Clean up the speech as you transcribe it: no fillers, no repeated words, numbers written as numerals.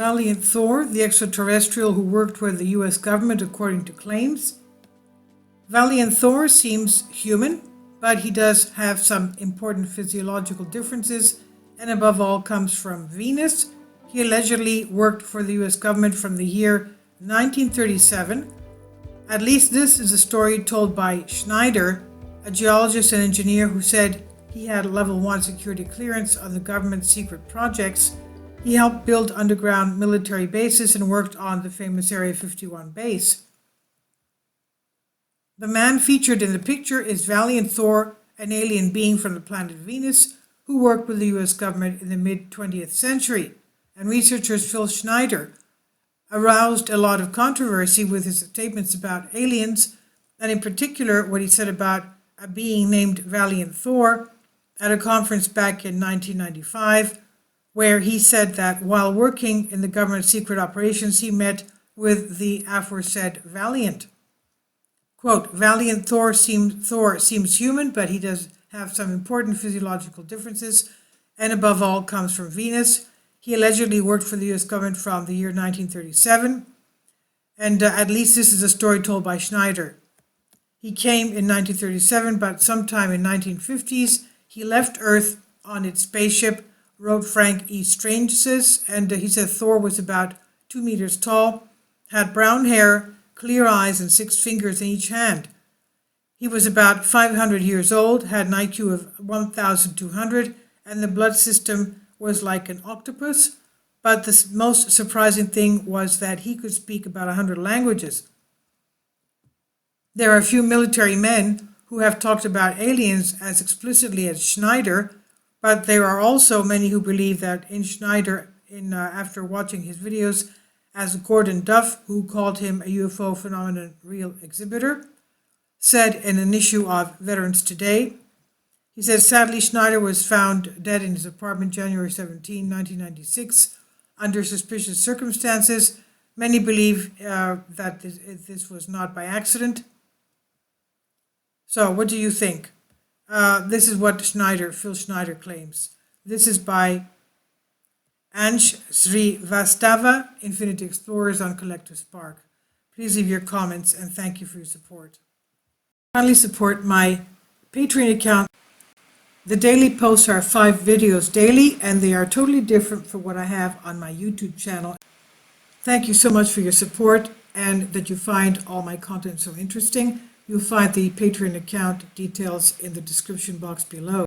Valiant Thor, the extraterrestrial who worked for the US government according to claims. Valiant Thor seems human, but he does have some important physiological differences, and above all comes from Venus. He allegedly worked for the US government from the year 1937. At least this is a story told by Schneider, a geologist and engineer who said he had level 1 security clearance on the government's secret projects. He helped build underground military bases and worked on the famous Area 51 base. The man featured in the picture is Valiant Thor, an alien being from the planet Venus who worked with the US government in the mid-20th century. And researchers Phil Schneider aroused a lot of controversy with his statements about aliens, and in particular what he said about a being named Valiant Thor at a conference back in 1995, where he said that while working in the government's secret operations, he met with the aforesaid Valiant. Quote, Valiant Thor seems human, but he does have some important physiological differences, and above all comes from Venus. He allegedly worked for the US government from the year 1937, and at least this is a story told by Schneider. He came in 1937, but sometime in 1950s, he left Earth on its spaceship, wrote Frank E. Strange's, and he said Thor was about 2 meters tall, had brown hair, clear eyes, and 6 fingers in each hand. He was about 500 years old, had an IQ of 1,200, and the blood system was like an octopus. But the most surprising thing was that he could speak about 100 languages. There are a few military men who have talked about aliens as explicitly as Schneider, but there are also many who believe that in Schneider, after watching his videos, as Gordon Duff, who called him a UFO phenomenon real exhibitor, said in an issue of Veterans Today. He said, sadly, Schneider was found dead in his apartment January 17, 1996, under suspicious circumstances. Many believe that this was not by accident. So, what do you think? This is what Phil Schneider claims. This is by Ansh Srivastava, Infinity Explorers on Collective Spark. Please leave your comments and thank you for your support. Kindly support my Patreon account. The daily posts are 5 videos daily, and they are totally different from what I have on my YouTube channel. Thank you so much for your support and that you find all my content so interesting. You'll find the Patreon account details in the description box below.